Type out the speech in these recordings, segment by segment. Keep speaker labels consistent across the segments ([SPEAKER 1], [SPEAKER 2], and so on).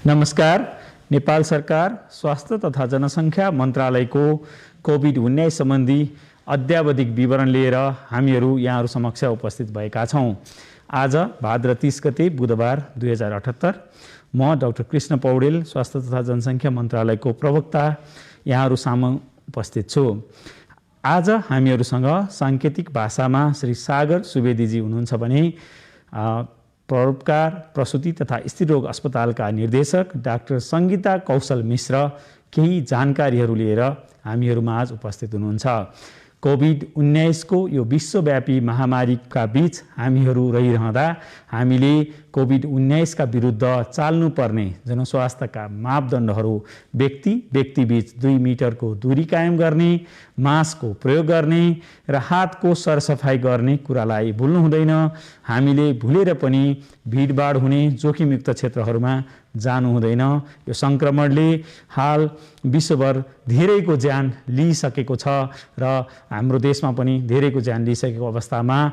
[SPEAKER 1] नमस्कार। नेपाल सरकार स्वास्थ्य तथा जनसङ्ख्या मन्त्रालयको कोभिड-19 सम्बन्धी अद्यावधिक विवरण लिएर हामीहरू यहाँहरू समक्ष उपस्थित भएका छौँ। आज भाद्र 30 गते बुधबार 2078 म डाक्टर कृष्ण पौडेल स्वास्थ्य तथा जनसङ्ख्या मन्त्रालयको प्रवक्ता यहाँहरू सामु उपस्थित छु। आज हामीहरूसँग साङ्केतिक भाषामा श्री सागर सुवेदीजी हुनुहुन्छ भने परोपकार प्रसूति तथा स्त्रीरोग अस्पतालका निर्देशक डाक्टर सङ्गीता कौशल मिश्र केही जानकारीहरू लिएर हामीहरूमा आज उपस्थित हुनुहुन्छ। कोभिड-19 को यो विश्वव्यापी महामारीका बीच हामीहरू रहिरहँदा हामीले कोभिड-19 का विरुद्ध चाल्नुपर्ने जनस्वास्थ्यका मापदण्डहरू व्यक्तिबीच 2 मिटरको दूरी कायम गर्ने, मास्कको प्रयोग गर्ने र हातको सरसफाई गर्ने कुरालाई भुल्नु हुँदैन। हामीले भुलेर पनि भिडभाड हुने जोखिमयुक्त क्षेत्रहरूमा जानु हुँदैन। यो संक्रमणले हाल विश्वभर धेरैको ज्यान लिइसकेको छ र हाम्रो देशमा पनि धेरैको ज्यान लिइसकेको अवस्थामा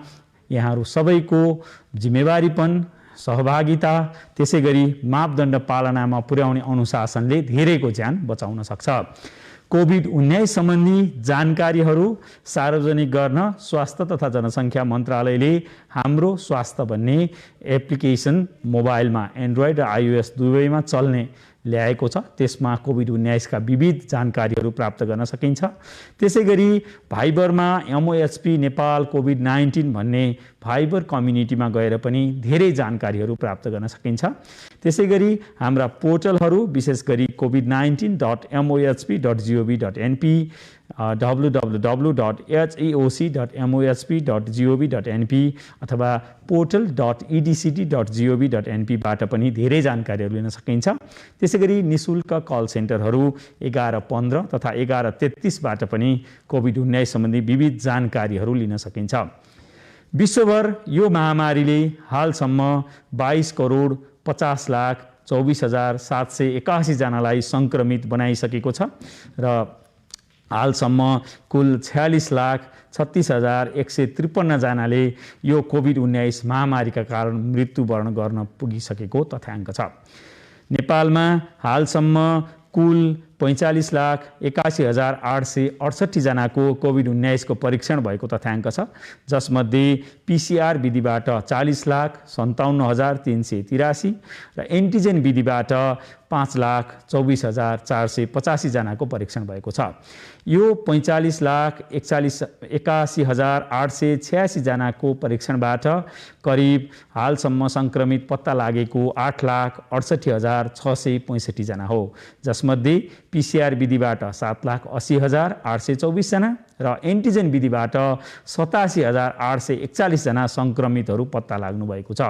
[SPEAKER 1] यहाँहरू सबैको जिम्मेवारीपन, सहभागिता, त्यसैगरी मापदण्ड पालनामा पुर्याउने अनुशासनले धेरैको ज्यान बचाउन सक्छ। कोभिड-19 सम्बन्धी जानकारीहरू सार्वजनिक गर्न स्वास्थ्य तथा जनसङ्ख्या मन्त्रालयले हाम्रो स्वास्थ्य भन्ने एप्लिकेसन मोबाइलमा एन्ड्रोइड र iOS दुवैमा चल्ने ल्याएको छ। त्यसमा कोभिड-19 का विविध जानकारीहरू प्राप्त गर्न सकिन्छ। त्यसैगरी भाइबरमा MOHP नेपाल कोभिड-19 भन्ने भाइबर कम्युनिटीमा गएर पनि धेरै जानकारीहरू प्राप्त गर्न सकिन्छ। त्यसैगरी हाम्रा पोर्टलहरू विशेष गरी covid19.mohp.gov.np, www.heoc.mohp.gov.np अथवा portal.edct.gov.np बाट पनि धेरै जानकारीहरू लिन सकिन्छ। त्यसैगरी निशुल्क कल सेन्टरहरू 1115 तथा 1133 बाट पनि कोभिड-19 सम्बन्धी विविध जानकारीहरू लिन सकिन्छ। विश्वभर यो महामारीले हालसम्म 22,50,24,781 जनालाई संक्रमित बनाइसकेको छ र हालसम्म कुल 46,36,153 जनाले यो कोभिड-19 महामारीका कारण मृत्युवरण गर्न पुगिसकेको तथ्याङ्क छ। नेपालमा हालसम्म कुल 45,81,868 जनाको कोभिड-19 को परीक्षण भएको तथ्याङ्क छ, जसमध्ये PCR विधिबाट 40,57,383 र एन्टिजेन विधिबाट 5,24,485 जनाको परीक्षण भएको छ। यो 45,81,886 जनाको परीक्षणबाट करिब हालसम्म संक्रमित पत्ता लागेको 8,68,665 जना हो, जसमध्ये PCR विधिबाट 7,80,824 जना र एन्टिजेन विधिबाट 87,841 जना संक्रमितहरू पत्ता लाग्नु भएको छ।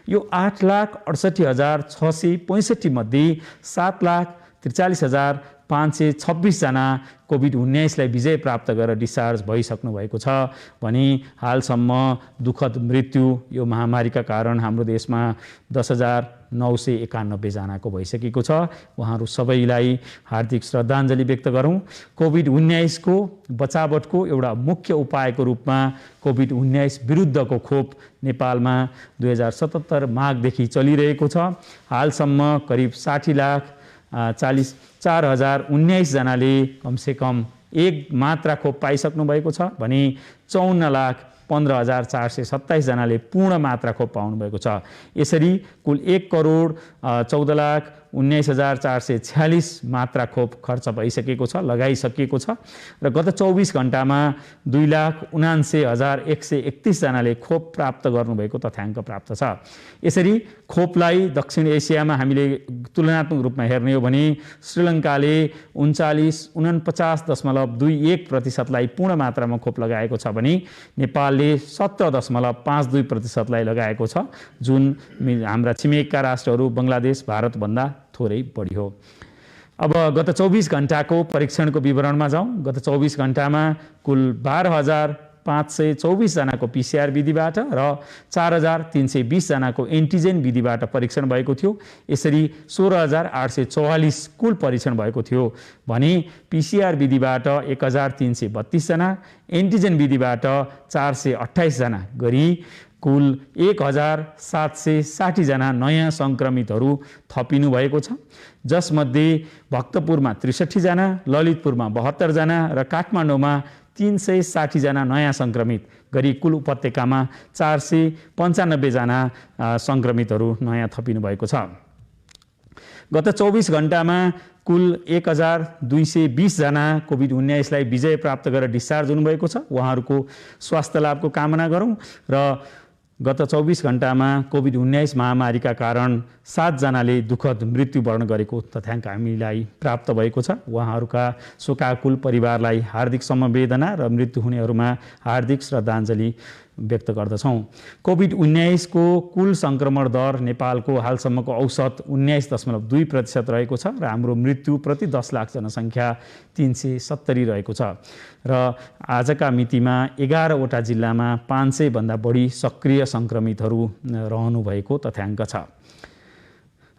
[SPEAKER 1] यो 8,68,665 मध्ये 7,43,526 जना कोभिड-19 लाई विजय प्राप्त गरेर डिस्चार्ज भइसक्नु भएको छ भने हालसम्म दुःखद मृत्यु यो महामारीका कारण हाम्रो देशमा 10,991 जनाको भइसकेको छ। उहाँहरू सबैलाई हार्दिक श्रद्धाञ्जली व्यक्त गरौँ। कोभिड-19 को बचावटको एउटा मुख्य उपायको रूपमा कोभिड-19 विरुद्धको खोप नेपालमा 2077 माघदेखि चलिरहेको छ। हालसम्म करिब 60,44,019 जनाले कमसेकम एक मात्रा खोप पाइसक्नु भएको छ भने 54,15,427 जनाले पूर्ण मात्रा खोप पाउनु भएको छ। यसरी कुल 1,14,19,446 मात्रा खोप खर्च भइसकेको छ, लगाइसकिएको छ र गत 24 घण्टामा 2,79,131 जनाले खोप प्राप्त गर्नुभएको तथ्याङ्क प्राप्त छ। यसरी खोपलाई दक्षिण एसियामा हामीले तुलनात्मक रूपमा हेर्ने हो भने श्रीलङ्काले 49.21% लाई पूर्ण मात्रामा खोप लगाएको छ भने नेपालले 17.52% लाई लगाएको छ, जुन हाम्रा छिमेकका राष्ट्रहरू बङ्गलादेश, भारतभन्दा थोरै बढी हो। अब गत 24 घण्टाको परीक्षणको विवरणमा जाउँ। गत 24 घण्टामा कुल 12,524 जनाको PCR विधिबाट र 4,320 जनाको एन्टिजेन विधिबाट परीक्षण भएको थियो। यसरी 16,844 कुल परीक्षण भएको थियो भने PCR विधिबाट 1,332 जना, एन्टिजेन विधिबाट 428 जना गरी कुल 1760 जना नयाँ सङ्क्रमितहरू थपिनु भएको छ, जसमध्ये भक्तपुरमा 63 जना, ललितपुरमा 72 जना र काठमाडौँमा 360 जना नयाँ सङ्क्रमित गरी कुल उपत्यकामा 495 जना सङ्क्रमितहरू नयाँ थपिनु भएको छ। गत 24 घण्टामा कुल 1220 जना कोभिड-19 लाई विजय प्राप्त गरेर डिस्चार्ज हुनुभएको छ। उहाँहरूको स्वास्थ्य लाभको कामना गरौँ र गत 24 घण्टामा कोभिड-19 महामारीका कारण 7 जनाले दुःखद मृत्युवरण गरेको तथ्याङ्क हामीलाई प्राप्त भएको छ। उहाँहरूका शोकाकुल परिवारलाई हार्दिक समवेदना र मृत्यु हुनेहरूमा हार्दिक श्रद्धाञ्जली व्यक्त गर्दछौँ। कोभिड-19 को कुल सङ्क्रमण दर नेपालको हालसम्मको औसत 19.2% रहेको छ र हाम्रो मृत्यु प्रति 10 लाख जनसङ्ख्या 370 रहेको छ र आजका मितिमा 11वटा जिल्लामा 500 भन्दा बढी सक्रिय सङ्क्रमितहरू रहनु भएको तथ्याङ्क छ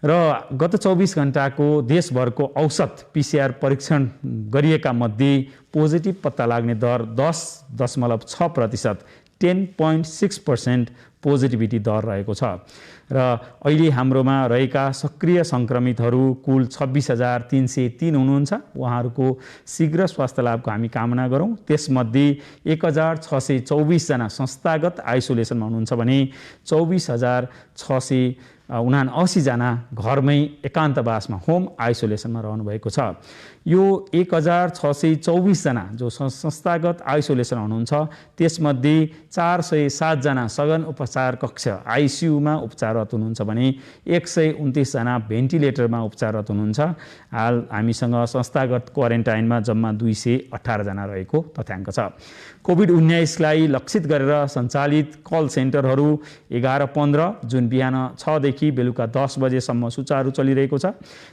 [SPEAKER 1] र गत 24 घण्टाको देशभरको औसत PCR परीक्षण गरिएका मध्ये पोजिटिभ पत्ता लाग्ने दर 10.6%, 10.6% पोजिटिभिटी दर रहेको छ र अहिले हाम्रोमा रहेका सक्रिय सङ्क्रमितहरू कुल 26,303 हुनुहुन्छ। उहाँहरूको शीघ्र स्वास्थ्य लाभको हामी कामना गरौँ। त्यसमध्ये 1,624 जना संस्थागत आइसोलेसनमा हुनुहुन्छ भने 24,679 जना घरमै एकान्तवासमा होम आइसोलेसनमा रहनुभएको छ। यो 1,624 जना जो संस्थागत आइसोलेसन हुनुहुन्छ त्यसमध्ये 407 जना सघन उपचार कक्ष आइसियुमा उपचाररत हुनुहुन्छ भने 129 जना भेन्टिलेटरमा उपचाररत हुनुहुन्छ। हाल हामीसँग संस्थागत क्वारेन्टाइनमा जम्मा 218 जना रहेको तथ्याङ्क छ। कोभिड-19 लाई लक्षित गरेर सञ्चालित कल सेन्टरहरू 11:15 जुन बिहान 6 देखि बेलुका 10 बजेसम्म सुचारू चलिरहेको छ।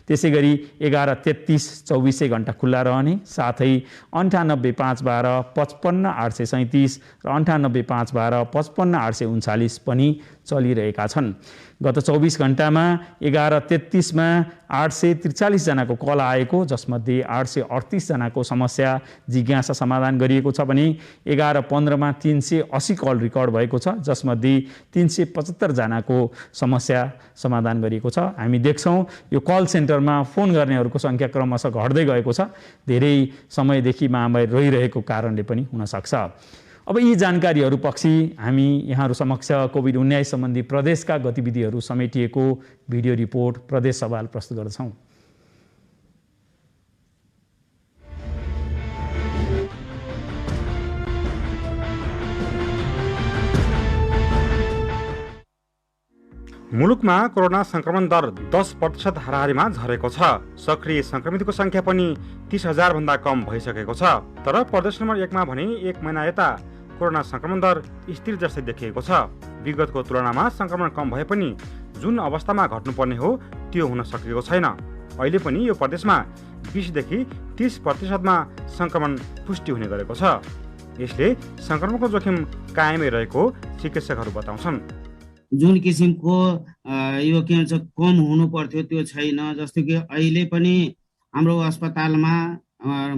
[SPEAKER 1] त्यसैगरी 11:33 24 घण्टा खुल्ला रहने, साथै 98,512 55,837 र 98,512 55,839 पनि चलिरहेका छन्। गत 24 घण्टामा 11:33 मा 843 जनाको कल आएको, जसमध्ये 838 जनाको समस्या जिज्ञासा समाधान गरिएको छ भने 11:15 मा 380 कल रिकर्ड भएको छ, जसमध्ये 375 जनाको समस्या समाधान गरिएको छ। हामी देख्छौँ यो कल सेन्टरमा फोन गर्नेहरूको सङ्ख्या क्रमशः घट्दै गएको छ। धेरै समयदेखि महामारी रहिरहेको कारणले पनि हुनसक्छ। अब यी जानकारीहरू पछि हामी यहाँहरू समक्ष कोभिड-19 सम्बन्धी प्रदेशका गतिविधिहरू समेटिएको भिडियो रिपोर्ट प्रदेश सवाल प्रस्तुत गर्दछौँ।
[SPEAKER 2] मुलुकमा कोरोना संक्रमण दर 10% हाराहारीमा झरेको छ। सक्रिय संक्रमितको संख्या पनि 30,000 भन्दा कम भइसकेको छ। तर प्रदेश नम्बर 1 मा भने 1 महिना यता कोरोना संक्रमण दर स्थिर जस्तै देखिएको छ। विगतको तुलनामा संक्रमण कम भए पनि जुन अवस्थामा घट्नुपर्ने हो त्यो हुन सकेको छैन। अहिले पनि यो प्रदेशमा 20 देखि 30% मा संक्रमण पुष्टि हुने गरेको छ। यसले संक्रमणको जोखिम कायमै रहेको चिकित्सकहरू बताउँछन्।
[SPEAKER 3] जुन किसिमको यो के भन्छ कम हुनु पर्थ्यो त्यो छैन। जस्तो कि अहिले पनि हाम्रो अस्पतालमा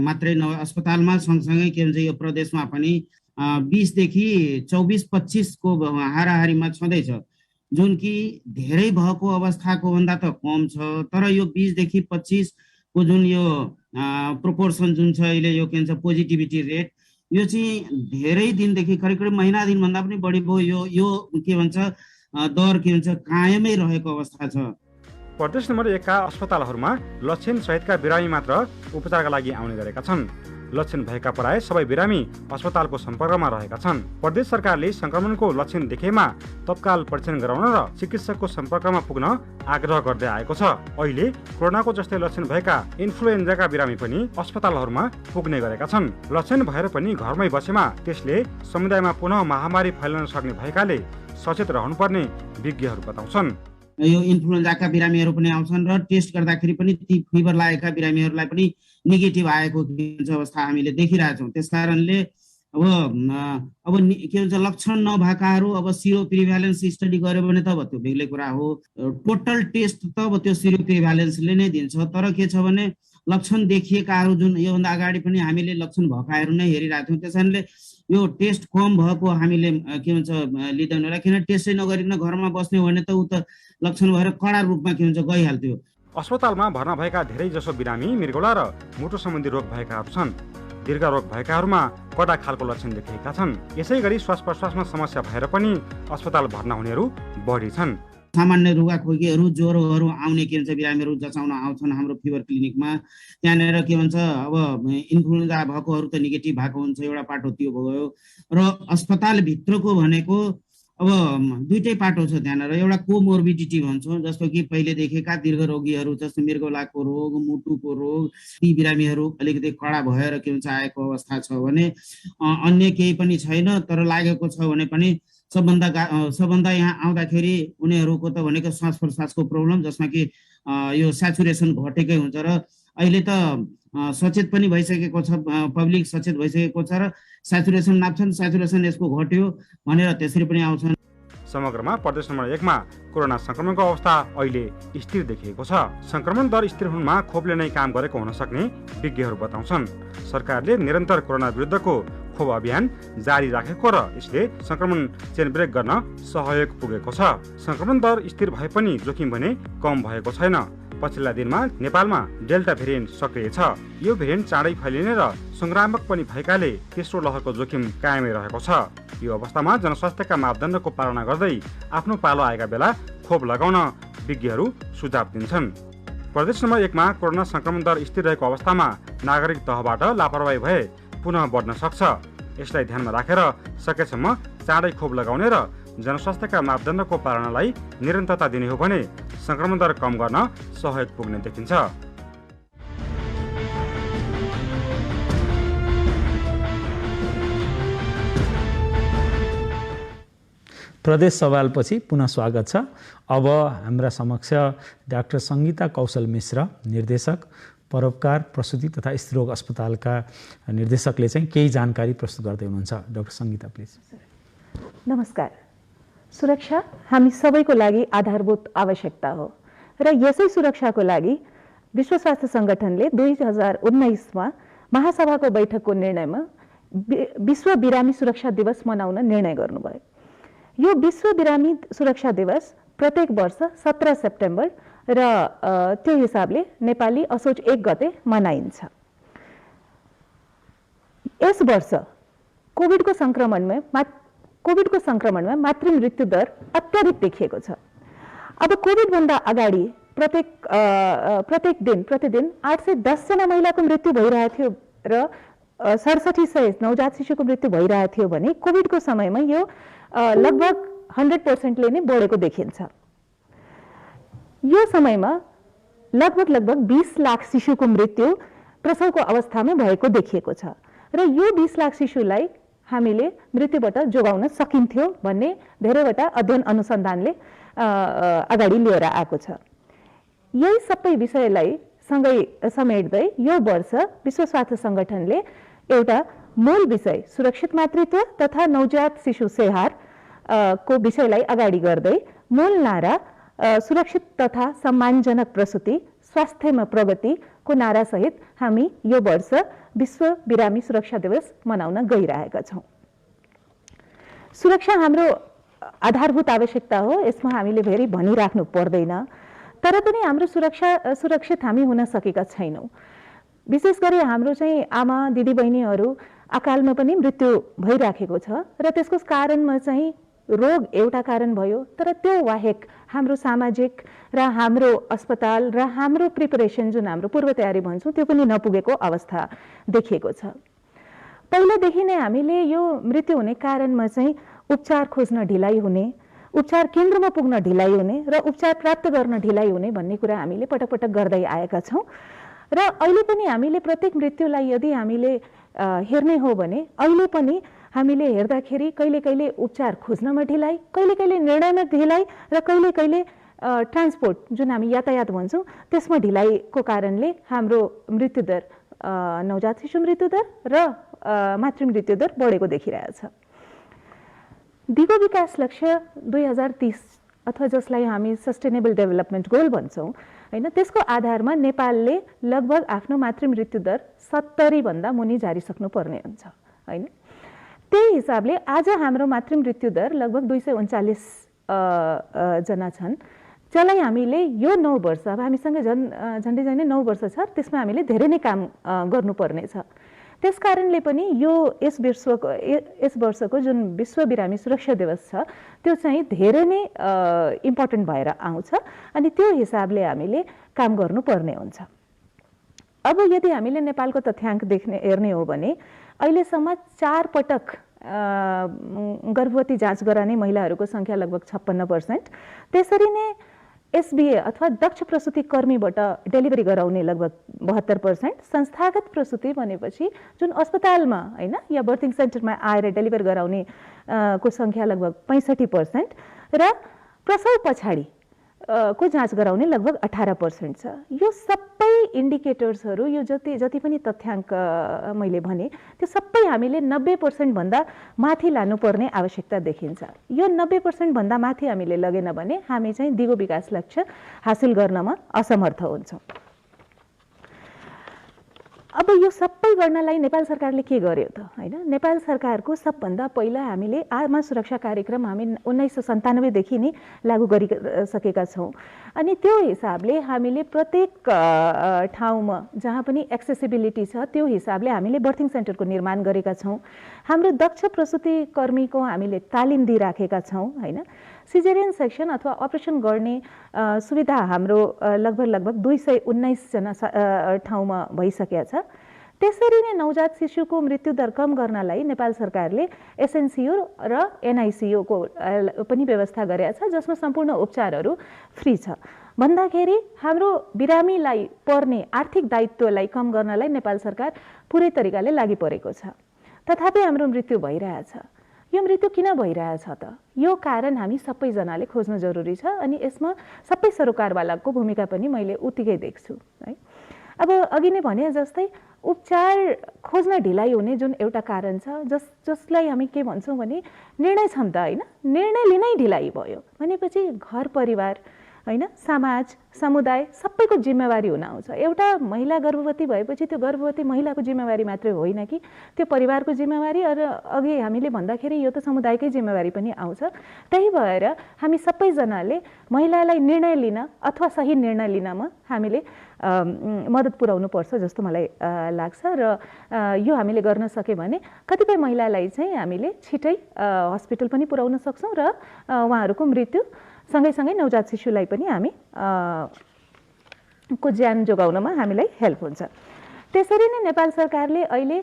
[SPEAKER 3] मात्रै नभए अस्पतालमा सँगसँगै के भन्छ यो प्रदेशमा पनि 20 देखि 24-25 को हाराहारीमा छँदैछ, जुन कि धेरै भएको अवस्थाको भन्दा त कम छ। तर यो 20 देखि 25 को जुन यो प्रोपोर्सन जुन छ अहिले यो के भन्छ पोजिटिभिटी रेट, यो चाहिँ धेरै दिनदेखि करिब महिना दिन भन्दा पनि बढी भयो यो के भन्छ दर के भन्छ कायमै रहेको अवस्था छ।
[SPEAKER 2] प्रदेश नम्बर 1 का अस्पतालहरूमा लक्षण सहितका बिरामी मात्र उपचारका लागि आउने गरेका छन्। लक्षण भएका प्राय सबै बिरामी अस्पतालको सम्पर्कमा रहेका छन्। प्रदेश सरकारले संक्रमणको लक्षण देखेमा तत्काल परीक्षण गराउन र चिकित्सकको सम्पर्कमा पुग्न आग्रह गर्दै आएको छ। अहिले कोरोनाको जस्तै लक्षण भएका इन्फ्लुएन्जाका बिरामी पनि अस्पतालहरूमा पुग्ने गरेका छन्। लक्षण भएर पनि घरमै बसेमा त्यसले समुदायमा पुनः महामारी फैलन सक्ने भएकाले सचेत रहनुपर्ने विज्ञहरू बताउँछन्।
[SPEAKER 3] यो इन्फ्लुएन्जाका बिरामीहरू पनि आउँछन् र टेस्ट गर्दाखेरि पनि ती फिभर लागेका बिरामीहरूलाई पनि नेगेटिभ आएको अवस्था हामीले देखिरहेछौँ। त्यसकारणले अब के भन्छ लक्षण नभएकाहरू अब सिरो प्रिभ्यालेन्स स्टडी गर्यो भने त अब त्यो बेग्लै कुरा हो। टोटल टेस्ट त अब त्यो सिरो प्रिभ्यालेन्सले नै दिन्छ। तर के छ भने लक्षण देखिएकाहरू जुन योभन्दा अगाडि पनि हामीले लक्षण भएकाहरू नै हेरिरहेको थियौँ। त्यसैले यो टेस्ट कम भएको हामीले के भन्छ लिँदैन होला, किन टेस्टै नगरिकन घरमा बस्ने हो भने त ऊ त लक्षण भएर कडा रूपमा के भन्छ गइहाल्थ्यो।
[SPEAKER 2] अस्पतालमा भर्ना भएका धेरैजसो बिरामी मृगौला र मुटु सम्बन्धी रोग भएकाहरू छन्। दीर्घ रोग भएकाहरूमा कडा खालको लक्षण देखिएका छन्। यसै गरी श्वास प्रश्वासमा समस्या भएर पनि अस्पताल भर्ना हुनेहरू बढी छन्।
[SPEAKER 3] सामान्य रुगाखोकीहरू ज्वरोहरू आउने के भन्छ बिरामीहरू जचाउन आउँछन् हाम्रो फिभर क्लिनिकमा। त्यहाँनिर के भन्छ अब इन्फ्लुएन्जा भएकोहरू त नेगेटिभ भएको हुन्छ, एउटा पाटो त्यो भयो। र अस्पतालभित्रको भनेको अब दुईटै पाटो छ त्यहाँनिर। एउटा कोमोर्बिडिटी भन्छौँ, जस्तो कि पहिले देखेका दीर्घ रोगीहरू जस्तो मृगौलाको रोग, मुटुको रोग, ती बिरामीहरू अलिकति कडा भएर के भन्छ आएको अवस्था छ भने, अन्य केही पनि छैन तर लागेको छ भने पनि सबभन्दा यहाँ आउँदाखेरि उनीहरूको त भनेको श्वास प्रश्वासको प्रब्लम, जसमा कि यो सेचुरेसन घटेकै हुन्छ। र अहिले त सचेत पनि भइसकेको छ, पब्लिक सचेत भइसकेको छ र सेचुरेसन नाप्छन्, सेचुरेसन यसको घट्यो भनेर त्यसरी पनि आउँछन्।
[SPEAKER 2] समग्रमा प्रदेश नम्बर 1 मा कोरोना संक्रमणको अवस्था अहिले स्थिर देखिएको छ। संक्रमण दर स्थिर हुनुमा खोपले नै काम गरेको हुन सक्ने विज्ञहरू बताउँछन्। सरकारले निरन्तर कोरोना विरुद्धको खोप अभियान जारी राखेको र यसले संक्रमण चेन ब्रेक गर्न सहयोग पुगेको छ। संक्रमण दर स्थिर भए पनि जोखिम भने कम भएको छैन। पछिल्ला दिनमा नेपालमा डेल्टा भेरिएन्ट सक्रिय छ। यो भेरिएन्ट चाँडै फैलिने र संक्रामक पनि भएकाले तेस्रो लहरको जोखिम कायमै रहेको छ। यो अवस्थामा जनस्वास्थ्यका मापदण्डको पालना गर्दै आफ्नो पालो आएका बेला खोप लगाउन विज्ञहरू सुझाव दिन्छन्। प्रदेश नम्बर 1 मा कोरोना संक्रमण दर स्थिर रहेको अवस्थामा नागरिक तहबाट लापरवाही भए पुनः बढ्न सक्छ। यसलाई ध्यानमा राखेर सकेसम्म चाँडै खोप लगाउने र जनस्वास्थ्यका मापदण्डको पालनालाई निरन्तरता दिने हो भने संक्रमण दर कम गर्न सहयोग पुग्ने देखिन्छ।
[SPEAKER 1] प्रदेश सवालपछि पुनः स्वागत छ। अब हाम्रा समक्ष डाक्टर सङ्गीता कौशल मिश्र, निर्देशक परोपकार प्रसुति तथा स्त्रीरोग अस्पतालका निर्देशकले चाहिँ केही जानकारी प्रस्तुत गर्दै हुनुहुन्छ। Doctor Sangita please.
[SPEAKER 4] नमस्कार। सुरक्षा हामी सबैको लागि आधारभूत आवश्यकता हो र यसै सुरक्षाको लागि विश्व स्वास्थ्य सङ्गठनले 2019मा महासभाको बैठकको निर्णयमा विश्व बिरामी सुरक्षा दिवस मनाउन निर्णय गर्नुभयो। यो विश्व बिरामी सुरक्षा दिवस प्रत्येक वर्ष 17 सेप्टेम्बर र त्यो हिसाबले नेपाली असोज 1 गते मनाइन्छ। यस वर्ष कोभिडको संक्रमणमा मातृ मृत्यु दर अत्याधिक देखिएको छ। अब कोभिडभन्दा अगाडि प्रतिदिन 810 जना महिलाको मृत्यु भइरहेको थियो र 6700 नवजात शिशुको मृत्यु भइरहेको थियो भने कोभिडको समयमा यो लगभग 100% नै बढेको देखिन्छ। यो समयमा लगभग 20 लाख शिशुको मृत्यु प्रसवको अवस्थामा भएको देखिएको छ र यो 20 लाख शिशुलाई हामीले मृत्युबाट जोगाउन सकिन्थ्यो भन्ने धेरैवटा अध्ययन अनुसन्धानले अगाडि लिएर आएको छ। यही सबै विषयलाई सँगै समेट्दै यो वर्ष विश्व स्वास्थ्य सङ्गठनले एउटा मूल विषय सुरक्षित मातृत्व तथा नवजात शिशु स्याहार को विषयलाई अगाडि गर्दै मूल नारा सुरक्षित तथा सम्मानजनक प्रसुति स्वास्थ्यमा प्रगतिको नारासहित हामी यो वर्ष विश्व बिरामी सुरक्षा दिवस मनाउन गइरहेका छौँ। सुरक्षा हाम्रो आधारभूत आवश्यकता हो, यसमा हामीले धेरै भनिराख्नु पर्दैन। तर पनि हाम्रो सुरक्षित हामी हुन सकेका छैनौँ। विशेष गरी हाम्रो चाहिँ आमा दिदीबहिनीहरू अकालमा पनि मृत्यु भइराखेको छ र त्यसको कारणमा चाहिँ रोग एउटा कारण भयो, तर त्यो बाहेक हाम्रो सामाजिक र हाम्रो अस्पताल र हाम्रो प्रिपरेसन जुन हाम्रो पूर्व तयारी भन्छौँ त्यो पनि नपुगेको अवस्था देखिएको छ। पहिलादेखि नै हामीले यो मृत्यु हुने कारणमा चाहिँ उपचार खोज्न ढिलाइ हुने, उपचार केन्द्रमा पुग्न ढिलाइ हुने र उपचार प्राप्त गर्न ढिलाइ हुने भन्ने कुरा हामीले पटक पटक गर्दै आएका छौँ र अहिले पनि हामीले प्रत्येक मृत्युलाई यदि हामीले हेर्ने हो भने अहिले पनि हामीले हेर्दाखेरि कहिले उपचार खोज्नमा ढिलाइ, कहिले निर्णयमा ढिलाइ र कहिले ट्रान्सपोर्ट जुन हामी यातायात भन्छौँ त्यसमा ढिलाइको कारणले हाम्रो मृत्युदर नवजात शिशु मृत्युदर र मातृ मृत्युदर बढेको देखिरहेछ। दिगो विकास लक्ष्य 2030 अथवा जसलाई हामी सस्टेनेबल डेभलपमेन्ट गोल भन्छौँ हैन, त्यसको आधारमा नेपालले लगभग आफ्नो मातृ मृत्युदर 70 भन्दा मुनि जारी सक्नुपर्ने हुन्छ हैन। त्यही हिसाबले आज हाम्रो मातृ मृत्यु दर लगभग 239 जना छन्, जसलाई हामीले यो 9 वर्ष, अब हामीसँग झन्डै 9 वर्ष छ, त्यसमा हामीले धेरै नै काम गर्नुपर्ने छ। त्यस कारणले पनि यस वर्षको जुन विश्व बिरामी सुरक्षा दिवस छ त्यो चाहिँ धेरै नै इम्पोर्टेन्ट भएर आउँछ अनि त्यो हिसाबले हामीले काम गर्नुपर्ने हुन्छ। अब यदि हामीले नेपालको तथ्याङ्क हेर्ने हो भने अहिलेसम्म 4 पटक गर्भवती जाँच गराउने महिलाहरूको सङ्ख्या लगभग 56%, त्यसरी नै एसबिए अथवा दक्ष प्रसुति कर्मीबाट डेलिभरी गराउने लगभग 72%, संस्थागत प्रसुति भनेपछि जुन अस्पतालमा हैन या बर्थिङ सेन्टरमा आएर डेलिभर गराउने को सङ्ख्या लगभग 65% र प्रसव पछाडि को जाँच गराउने लगभग 18% छ। यो सबै इन्डिकेटर्सहरू, यो जति पनि तथ्याङ्क मैले भने त्यो सबै हामीले 90% भन्दा माथि लानुपर्ने आवश्यकता देखिन्छ। यो 90% भन्दा माथि हामीले लगेन भने हामी चाहिँ दिगो विकास लक्ष्य हासिल गर्नमा असमर्थ हुन्छौँ। अब यो सबै गर्नलाई नेपाल सरकारले के गर्यो त हैन? नेपाल सरकारको सबभन्दा पहिला हामीले आमा सुरक्षा कार्यक्रम हामी 1997 देखि नै लागू गरिसकेका छौँ अनि त्यो हिसाबले हामीले प्रत्येक ठाउँमा जहाँ पनि एक्सेसिबिलिटी छ त्यो हिसाबले हामीले बर्थिङ सेन्टरको निर्माण गरेका छौँ। हाम्रो दक्ष प्रसुति कर्मीको हामीले तालिम दिइराखेका छौँ हैन। सिजेरियन सेक्सन अथवा अपरेसन गर्ने सुविधा हाम्रो लगभग 219 जना ठाउँमा भइसकेको छ। त्यसरी नै नवजात शिशुको मृत्यु दर कम गर्नलाई नेपाल सरकारले एसएनसियू र एनआइसियू को पनि व्यवस्था गरेको छ, जसमा सम्पूर्ण उपचारहरू फ्री छ। भन्दाखेरि हाम्रो बिरामीलाई पर्ने आर्थिक दायित्वलाई कम गर्नलाई नेपाल सरकार पुरै तरिकाले लागि परेको छ। तथापि हाम्रो मृत्यु भइरहेछ। यो मृत्यु किन भइरहेछ त? यो कारण हामी सबैजनाले खोज्न जरुरी छ अनि यसमा सबै सरोकारवालाको भूमिका पनि मैले उत्तिकै देख्छु है। अब अघि नै भने जस्तै उपचार खोज्न ढिलाइ हुने जुन एउटा कारण छ, जसलाई हामी के भन्छौँ भने निर्णय क्षमता हैन, निर्णय लिनै ढिलाइ भयो भनेपछि घर परिवार हैन, समाज समुदाय सबैको जिम्मेवारी हुन आउँछ। एउटा महिला गर्भवती भएपछि त्यो गर्भवती महिलाको जिम्मेवारी मात्रै होइन कि त्यो परिवारको जिम्मेवारी र अघि हामीले भन्दाखेरि यो त समुदायकै जिम्मेवारी पनि आउँछ। त्यही भएर हामी सबैजनाले महिलालाई निर्णय लिन अथवा सही निर्णय लिनमा हामीले मद्दत पुर्याउनु पर्छ जस्तो मलाई लाग्छ र यो हामीले गर्न सक्यो भने कतिपय महिलालाई चाहिँ हामीले छिटै हस्पिटल पनि पुर्याउन सक्छौँ र उहाँहरूको मृत्यु सँगैसँगै नवजात शिशुलाई पनि हामी को ज्यान जोगाउनमा हामीलाई हेल्प हुन्छ। त्यसरी नै नेपाल सरकारले अहिले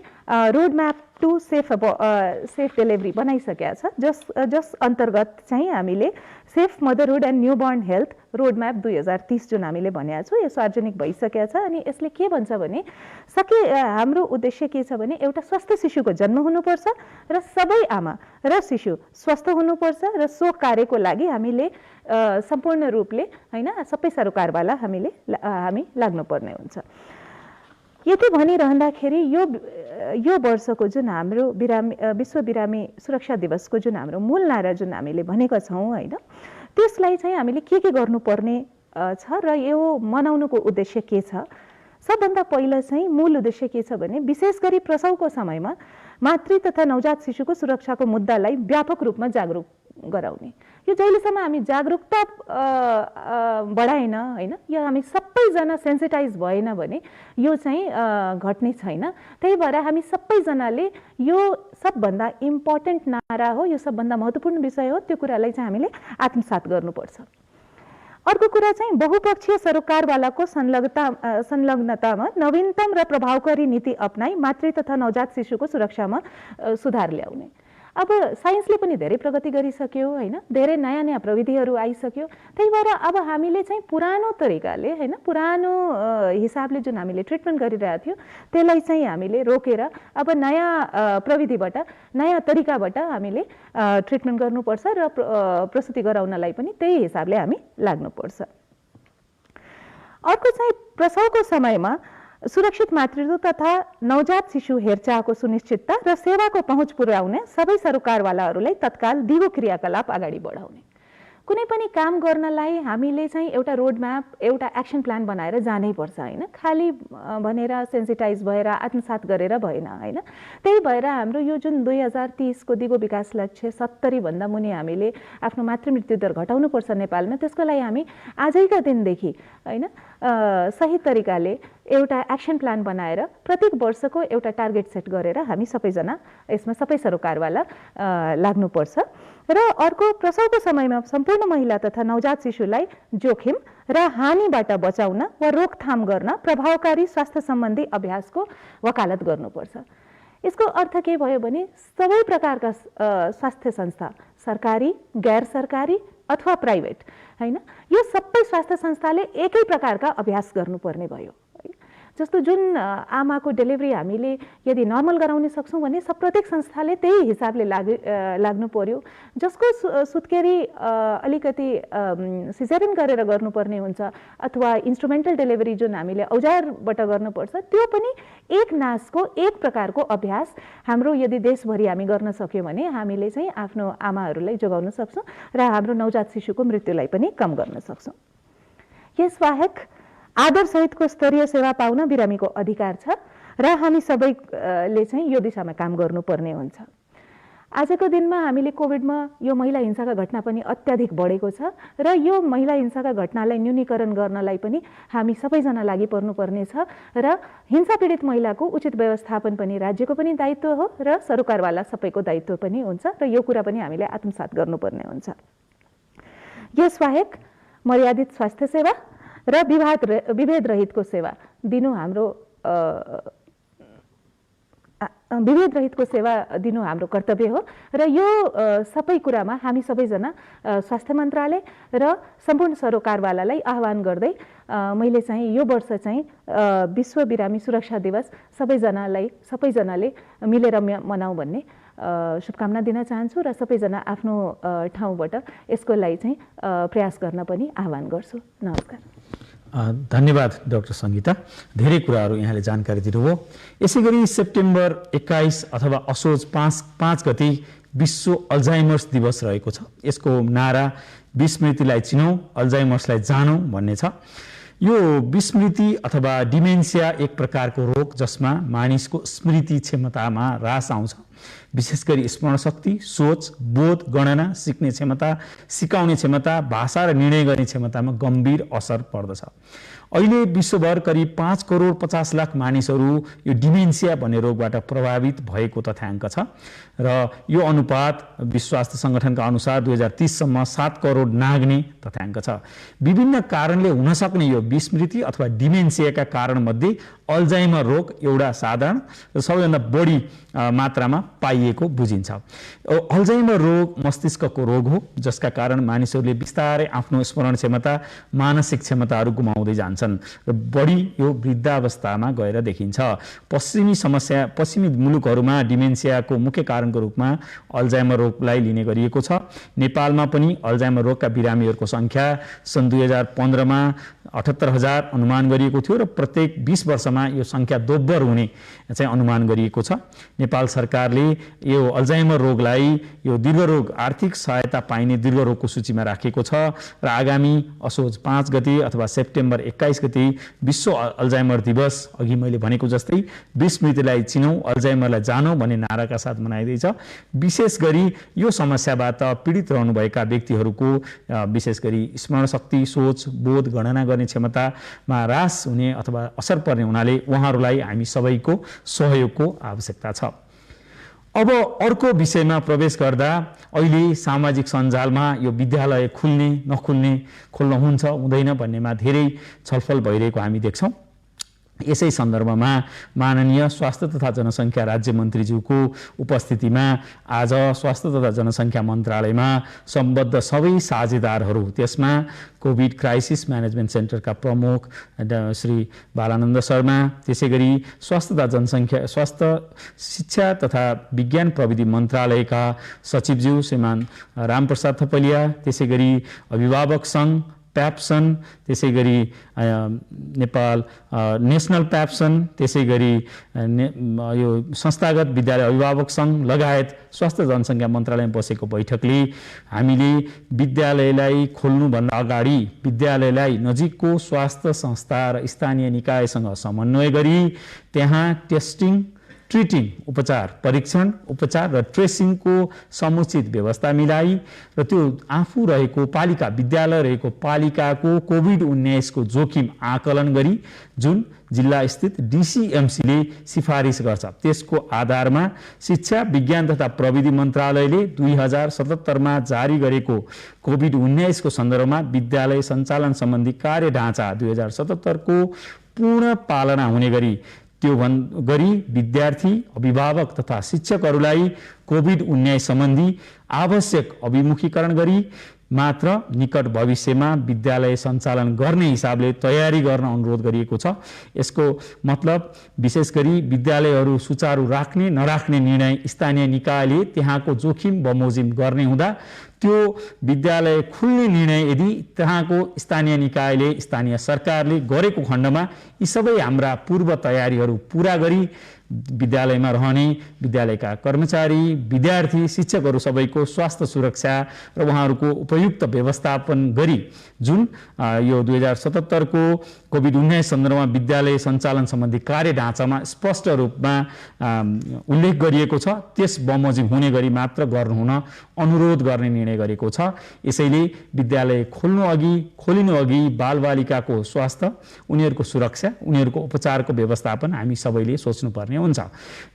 [SPEAKER 4] road map to safe delivery बनाइसकेका छ, जस अन्तर्गत चाहिँ हामीले safe motherhood and newborn health road map 2030 जुन हामीले भनेका छौँ यो सार्वजनिक भइसकेको छ। अनि यसले के भन्छ भने हाम्रो उद्देश्य के छ भने एउटा स्वस्थ शिशुको जन्म हुनुपर्छ र सबै आमा र शिशु स्वस्थ हुनुपर्छ र सो कार्यको लागि हामीले सम्पूर्ण रूपले हैन सबै सरोकारवाला हामी लाग्नुपर्ने हुन्छ। यति भनिरहँदाखेरि यो वर्षको जुन हाम्रो विश्व बिरामी सुरक्षा दिवसको जुन हाम्रो मूल नारा जुन हामीले भनेका छौँ हैन, त्यसलाई चाहिँ हामीले के गर्नुपर्ने छ र यो मनाउनुको उद्देश्य के छ? सबभन्दा पहिला चाहिँ मूल उद्देश्य के छ भने विशेष गरी प्रसवको समयमा मातृ तथा नवजात शिशुको सुरक्षाको मुद्दालाई व्यापक रूपमा जागरुक गराउने। यो जहिलेसम्म हामी जागरुकता बढाएन हैन, यो हामी सबैजना सेन्सिटाइज भएन भने यो चाहिँ घट्ने छैन। त्यही भएर हामी सबैजनाले यो सबभन्दा इम्पोर्टेन्ट नारा हो, यो सबभन्दा महत्त्वपूर्ण विषय हो, त्यो कुरालाई चाहिँ हामीले आत्मसात गर्नुपर्छ। अर्को कुरा चाहिँ बहुपक्षीय सरोकारवालाको संलग्नतामा नवीनतम र प्रभावकारी नीति अपनाई मातृ तथा नवजात शिशुको सुरक्षामा सुधार ल्याउने। अब साइन्सले पनि धेरै प्रगति गरिसक्यो हैन, धेरै नयाँ नयाँ प्रविधिहरू आइसक्यो। त्यही भएर अब हामीले चाहिँ पुरानो तरिकाले हैन, पुरानो हिसाबले जुन हामीले ट्रिटमेन्ट गरिरहेको थियो त्यसलाई चाहिँ हामीले रोकेर अब नयाँ प्रविधिबाट नयाँ तरिकाबाट हामीले ट्रिटमेन्ट गर्नुपर्छ र प्रसुति गराउनलाई पनि त्यही हिसाबले हामी लाग्नुपर्छ। अर्को चाहिँ प्रसवको समयमा सुरक्षित मातृत्व तथा नवजात शिशु हेरचाहको सुनिश्चितता र सेवाको पहुँच पुर्याउने सबै सरोकारवालाहरूलाई तत्काल दिगो क्रियाकलाप अगाडि बढाउने कुनै पनि काम गर्नलाई हामीले चाहिँ एउटा रोड म्याप एउटा एक्सन प्लान बनाएर जानै पर्छ होइन, खालि भनेर सेन्सिटाइज भएर आत्मसात गरेर भएन होइन। त्यही भएर हाम्रो यो जुन 2030 को दिगो विकास लक्ष्य 70 भन्दा मुनि हामीले आफ्नो मातृमृत्यु दर घटाउनुपर्छ नेपालमा, त्यसको लागि हामी आजैका दिनदेखि होइन सही तरिकाले एउटा एक्सन प्लान बनाएर प्रत्येक वर्षको एउटा टार्गेट सेट गरेर हामी सबैजना यसमा सबै सरोकारवाला लाग्नुपर्छ। र अर्को, प्रसवको समयमा सम्पूर्ण महिला तथा नवजात शिशुलाई जोखिम र हानिबाट बचाउन वा रोकथाम गर्न प्रभावकारी स्वास्थ्य सम्बन्धी अभ्यासको वकालत गर्नुपर्छ। यसको अर्थ के भयो भने सबै प्रकारका स्वास्थ्य संस्था, सरकारी, गैर सरकारी अथवा प्राइभेट होइन, यो सबै स्वास्थ्य संस्थाले एकै प्रकारका अभ्यास गर्नुपर्ने भयो। जस्तो जुन आमाको डेलिभरी हामीले यदि नर्मल गराउन सक्छौँ भने प्रत्येक संस्थाले त्यही हिसाबले लाग्नु पर्यो। जसको सुत्केरी अलिकति सिजरिन गरेर गर्नुपर्ने हुन्छ अथवा इन्स्ट्रुमेन्टल डेलिभरी जुन हामीले औजारबाट गर्नुपर्छ, त्यो पनि एक नासको एक प्रकारको अभ्यास हाम्रो यदि देशभरि हामी गर्न सक्यौँ भने हामीले चाहिँ आफ्नो आमाहरूलाई जोगाउन सक्छौँ र हाम्रो नवजात शिशुको मृत्युलाई पनि कम गर्न सक्छौँ। यसबाहेक आदरसहितको स्तरीय सेवा पाउन बिरामीको अधिकार छ र हामी सबैले चाहिँ यो दिशामा काम गर्नुपर्ने हुन्छ। आजको दिनमा हामीले कोभिडमा यो महिला हिंसाका घटना पनि अत्याधिक बढेको छ र यो महिला हिंसाका घटनालाई न्यूनीकरण गर्नलाई पनि हामी सबैजना लागि पर्नुपर्ने छ र हिंसा पीडित महिलाको उचित व्यवस्थापन पनि राज्यको पनि दायित्व हो र सरकारवाला सबैको दायित्व पनि हुन्छ र यो कुरा पनि हामीले आत्मसात गर्नुपर्ने हुन्छ। यसबाहेक मर्यादित स्वास्थ्य सेवा र विभेद रहितको सेवा दिनु हाम्रो विभेद रहितको सेवा दिनु हाम्रो कर्तव्य हो र यो सबै कुरामा हामी सबैजना स्वास्थ्य मन्त्रालय र सम्पूर्ण सरोकारवालालाई आह्वान गर्दै मैले चाहिँ यो वर्ष चाहिँ विश्व बिरामी सुरक्षा दिवस सबैजनाले मिलेर मनाऊ भन्ने शुभकामना दिन चाहन्छु र सबैजना आफ्नो ठाउँबाट यसको लागि चाहिँ प्रयास गर्न पनि आह्वान गर्छु। नमस्कार।
[SPEAKER 1] धन्यवाद डाक्टर सङ्गीता, धेरै कुराहरू यहाँले जानकारी दिनुभयो। यसै गरी सेप्टेम्बर 21 अथवा असोज 5 गते विश्व अल्जाइमर्स दिवस रहेको छ। यसको नारा विस्मृतिलाई चिनौँ, अल्जाइमर्सलाई जानौँ भन्ने छ। यो विस्मृति अथवा डिमेन्सिया एक प्रकारको रोग जसमा मानिसको स्मृति क्षमतामा ह्रास आउँछ। विशेष गरी स्मरण शक्ति, सोच, बोध, गणना, सिक्ने क्षमता, सिकाउने क्षमता, भाषा र निर्णय गर्ने क्षमतामा गम्भीर असर पर्दछ। अहिले विश्वभर करिब 5 करोड 50 लाख मानिसहरू यो डिमेन्सिया भन्ने रोगबाट प्रभावित भएको तथ्याङ्क छ र यो अनुपात विश्व स्वास्थ्य सङ्गठनका अनुसार 2030 सम्म 7 करोड नाग्ने तथ्याङ्क छ। विभिन्न कारणले हुन सक्ने यो विस्मृति अथवा डिमेन्सियाका कारणमध्ये अल्जाइमर रोग एउटा साधारण र सबैभन्दा बढी मात्रामा पाइएको बुझिन्छ। अल्जाइमर रोग मस्तिष्कको रोग हो जसका कारण मानिसहरूले बिस्तारै आफ्नो स्मरण क्षमता, मानसिक क्षमताहरू गुमाउँदै जान्छन् र बढी यो वृद्धावस्थामा गएर देखिन्छ। पश्चिमी मुलुकहरूमा डिमेन्सियाको मुख्य कारणको रूपमा अल्जाइमर रोगलाई लिने गरिएको छ। नेपालमा पनि अल्जाइमर रोगका बिरामीहरूको सङ्ख्या सन् 2015 मा 78,000 अनुमान गरिएको थियो र प्रत्येक 20 वर्षमा यो सङ्ख्या दोब्बर हुने चाहिँ अनुमान गरिएको छ। नेपाल सरकारले यो अल्जाइमर रोगलाई यो दीर्घरोग आर्थिक सहायता पाइने दीर्घरोगको सूचीमा राखेको छ र आगामी असोज 5 गते अथवा सेप्टेम्बर 21 गते विश्व अल्जाइमर दिवस अघि मैले भनेको जस्तै विस्मृतिलाई चिनौँ, अल्जाइमरलाई जानौँ भन्ने नाराका साथ मनाइँदैछ। विशेष गरी यो समस्याबाट पीडित रहनुभएका व्यक्तिहरूको विशेष गरी स्मरण शक्ति, सोच, बोध, गणना गर्ने क्षमतामा ह्रास हुने अथवा असर पर्ने हुनाले उहाँहरूलाई हामी सबैको सहयोगको आवश्यकता छ। अब अर्को विषयमा प्रवेश गर्दा अहिले सामाजिक सञ्जालमा यो विद्यालय खुल्ने नखुल्ने, खोल्न हुन्छ हुँदैन भन्नेमा धेरै छलफल भइरहेको हामी देख्छौँ। यसै सन्दर्भमा माननीय स्वास्थ्य तथा जनसङ्ख्या राज्य मन्त्रीज्यूको उपस्थितिमा आज स्वास्थ्य तथा जनसङ्ख्या मन्त्रालयमा सम्बद्ध सबै साझेदारहरू, त्यसमा कोभिड क्राइसिस म्यानेजमेन्ट सेन्टरका प्रमुख श्री बालानन्द शर्मा, त्यसै गरी स्वास्थ्य शिक्षा तथा विज्ञान प्रविधि मन्त्रालयका सचिवज्यू श्रीमान रामप्रसाद थपलिया, त्यसै गरी अभिभावक सङ्घ प्याप्सन, त्यसै गरी नेपाल नेसनल प्याप्सन, त्यसै गरी यो संस्थागत विद्यालय अभिभावक सङ्घ लगायत स्वास्थ्य जनसङ्ख्या मन्त्रालयमा बसेको बैठकले हामीले विद्यालयलाई खोल्नुभन्दा अगाडि विद्यालयलाई नजिकको स्वास्थ्य संस्था र स्थानीय निकायसँग समन्वय गरी त्यहाँ टेस्टिङ, ट्रिटिङ, उपचार, परीक्षण, उपचार र ट्रेसिङको समुचित व्यवस्था मिलाई र त्यो आफू रहेको पालिका, विद्यालय रहेको पालिकाको कोभिड-19 को जोखिम आकलन गरी जुन जिल्ला स्थित DCMCले सिफारिस गर्छ त्यसको आधारमा शिक्षा, विज्ञान तथा प्रविधि मन्त्रालयले 2077 मा जारी गरेको कोभिड-19 को सन्दर्भमा विद्यालय सञ्चालन सम्बन्धी कार्य ढाँचा 2077 को पूर्ण पालना हुने गरी त्यो गरी विद्यार्थी, अभिभावक तथा शिक्षकहरूलाई कोभिड-19 सम्बन्धी आवश्यक अभिमुखीकरण गरी मात्र निकट भविष्यमा विद्यालय सञ्चालन गर्ने हिसाबले तयारी गर्न अनुरोध गरिएको छ। यसको मतलब विशेष गरी विद्यालयहरू सुचारू राख्ने नराख्ने निर्णय स्थानीय निकायले त्यहाँको जोखिम बमोजिम गर्ने हुँदा त्यो विद्यालय खुल्ने निर्णय यदि त्यहाँको स्थानीय निकायले, स्थानीय सरकारले गरेको खण्डमा यी सबै हाम्रा पूर्व तयारीहरू पूरा गरी विद्यालयमा रहने विद्यालयका कर्मचारी, विद्यार्थी, शिक्षकहरू सबैको स्वास्थ्य सुरक्षा र उहाँहरूको उपयुक्त व्यवस्थापन गरी जुन यो 2077 को कोभिड-19 सन्दर्भमा विद्यालय सञ्चालन सम्बन्धी कार्य ढाँचामा स्पष्ट रूपमा उल्लेख गरिएको छ त्यस बमोजिम हुने गरी मात्र गर्नु हुन अनुरोध गर्ने निर्णय गरेको छ। यसैले विद्यालय खोलिनु अघि बालबालिकाको स्वास्थ्य, उनीहरूको सुरक्षा, उनीहरूको उपचारको व्यवस्थापन हामी सबैले सोच्नुपर्ने हुन्छ।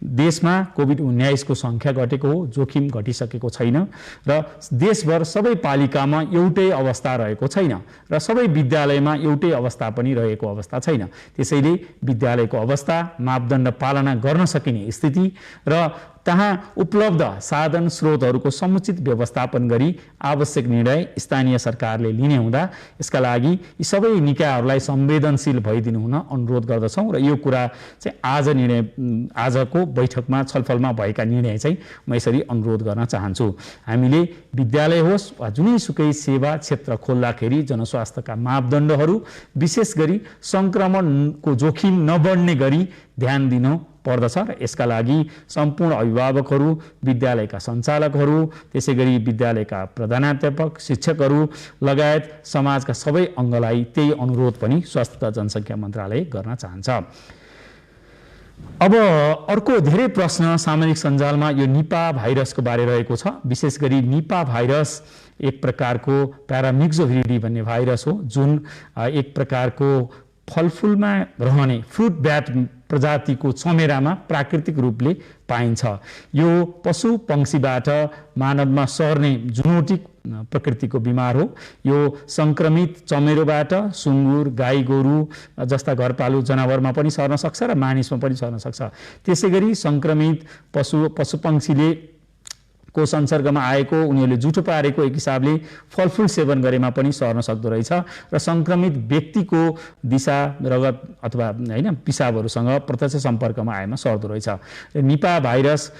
[SPEAKER 1] देशमा कोभिड-19 को संख्या घटेको हो, जोखिम घटिसकेको छैन र देशभर सबै पालिकामा एउटै अवस्था रहेको छैन र सबै विद्यालयमा एउटै अवस्था पनि रहेको अवस्था छैन। त्यसैले विद्यालयको अवस्था, मापदण्ड पालना गर्न सकिने स्थिति र त्यहाँ उपलब्ध साधन स्रोतहरूको समुचित व्यवस्थापन गरी आवश्यक निर्णय स्थानीय सरकारले लिने हुँदा यसका लागि यी सबै निकायहरूलाई संवेदनशील भइदिनु हुन अनुरोध गर्दछौँ र यो कुरा चाहिँ आजको बैठकमा छलफलमा भएका निर्णय चाहिँ म यसरी अनुरोध गर्न चाहन्छु। हामीले विद्यालय होस् वा जुनैसुकै सेवा क्षेत्र खोल्दाखेरि जनस्वास्थ्यका मापदण्डहरू विशेष गरी सङ्क्रमणको जोखिम नबढ्ने गरी ध्यान दिनु पर्दछ र यसका लागि सम्पूर्ण अभिभावकहरू, विद्यालयका सञ्चालकहरू, त्यसै गरी विद्यालयका प्रधानाध्यापक, शिक्षकहरू लगायत समाजका सबै अङ्गलाई त्यही अनुरोध पनि स्वास्थ्य जनसङ्ख्या मन्त्रालय गर्न चाहन्छ। अब अर्को धेरै प्रश्न सामाजिक सञ्जालमा यो निपा भाइरसको बारे रहेको छ। विशेष गरी निपा भाइरस एक प्रकारको प्यारामिक्सोभिरिडी भन्ने भाइरस हो जुन एक प्रकारको फलफुलमा रहने फ्रुट ब्याट प्रजातिको चमेरामा प्राकृतिक रूपले पाइन्छ। यो पशु पंक्षीबाट मानवमा सर्ने जुनोटिक प्रकृतिको बिमार हो। यो संक्रमित चमेरोबाट सुँगुर, गाई गोरु जस्ता घरपालु जनावरमा पनि सर्न सक्छ र मानिसमा पनि सर्न सक्छ। त्यसै गरी संक्रमित पशु पंक्षीले को संसर्गमा आएको, उनीहरूले जुठो पारेको एक हिसाबले फलफुल सेवन गरेमा पनि सर्न सक्दो रहेछ र संक्रमित व्यक्तिको दिशा, रगत अथवा हैन पिसाबहरूसँग प्रत्यक्ष सम्पर्कमा आएमा सर्दो रहेछ। निपा भाइरस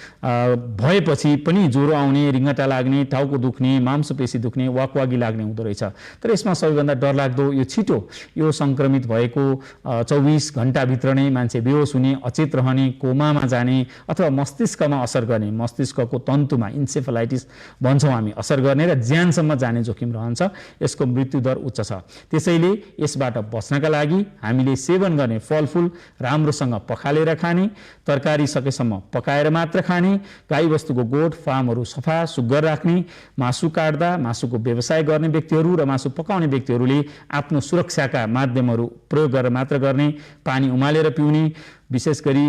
[SPEAKER 1] भएपछि पनि ज्वरो आउने, रिङ्गटा लाग्ने, टाउको दुख्ने, मांसपेशी दुख्ने, वाकवागी लाग्ने हुँदो रहेछ। तर यसमा सबैभन्दा डरलाग्दो यो छिटो यो संक्रमित भएको 24 घण्टाभित्र नै मान्छे बेहोस हुने, अचेत रहने, कोमामा जाने अथवा मस्तिष्कमा असर गर्ने, मस्तिष्कको तन्तुमा इन्सेफलाइटिस भन्छौँ हामी, असर गर्ने र ज्यानसम्म जाने जोखिम रहन्छ। यसको मृत्युदर उच्च छ। त्यसैले यसबाट बच्नका लागि हामीले सेवन गर्ने फलफुल राम्रोसँग पखालेर खाने, तरकारी सकेसम्म पकाएर मात्र खाने, गाईबस्तुको गोठ फार्महरू सफा सुग्घर राख्ने, मासु काट्दा मासुको व्यवसाय गर्ने व्यक्तिहरू र मासु पकाउने व्यक्तिहरूले आफ्नो सुरक्षाका माध्यमहरू प्रयोग गरेर मात्र गर्ने, पानी उमालेर पिउने, विशेष गरी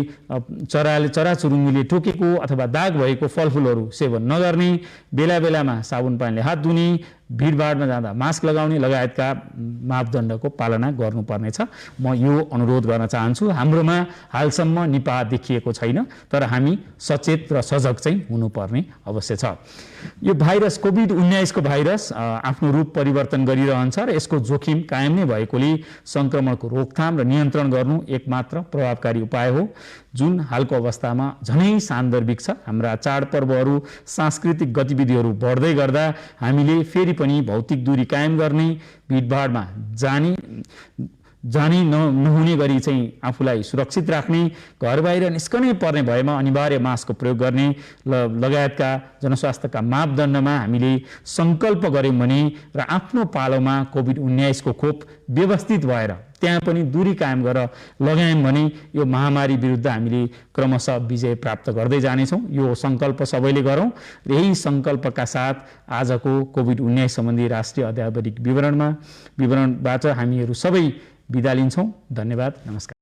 [SPEAKER 1] चराचुरुङ्गीले टोकेको अथवा दाग भएको फलफुलहरू सेवन नगर्ने, बेला बेलामा साबुन पानीले हात धुने, भिडभाडमा जाँदा मास्क लगाउने लगायतका मापदण्डको पालना गर्नुपर्नेछ। म यो अनुरोध गर्न चाहन्छु। हाम्रोमा हालसम्म निपा देखिएको छैन, तर हामी सचेत र सजग चाहिँ हुनुपर्ने अवश्य छ। यो भाइरस कोभिड-19 को भाइरस आफ्नो रूप परिवर्तन गरिरहन्छ र यसको जोखिम कायम नै भएकोले संक्रमणको रोकथाम र नियन्त्रण गर्नु एकमात्र प्रभावकारी उपाय हो, जुन हालको अवस्थामा झनै सान्दर्भिक छ। हाम्रा चाडपर्वहरू, सांस्कृतिक गतिविधिहरू बढ्दै गर्दा हामीले फेरि पनि भौतिक दूरी कायम गर्ने, भिडभाडमा जाने नहुने गरी चाहिँ आफूलाई सुरक्षित राख्ने, घर बाहिर निस्कनै पर्ने भएमा अनिवार्य मास्कको प्रयोग गर्ने लगायतका जनस्वास्थ्यका मापदण्डमा हामीले सङ्कल्प गऱ्यौँ भने र आफ्नो पालोमा कोभिड-19 को खोप व्यवस्थित भएर त्यहाँ पनि दूरी कायम गरेर लगायौँ भने यो महामारी विरुद्ध हामीले क्रमशः विजय प्राप्त गर्दै जानेछौँ। यो सङ्कल्प सबैले गरौँ र यही सङ्कल्पका साथ आजको कोभिड-19 सम्बन्धी राष्ट्रिय अध्यावधिक विवरणबाट हामीहरू सबै बिदा लिन्छौँ। धन्यवाद, नमस्कार।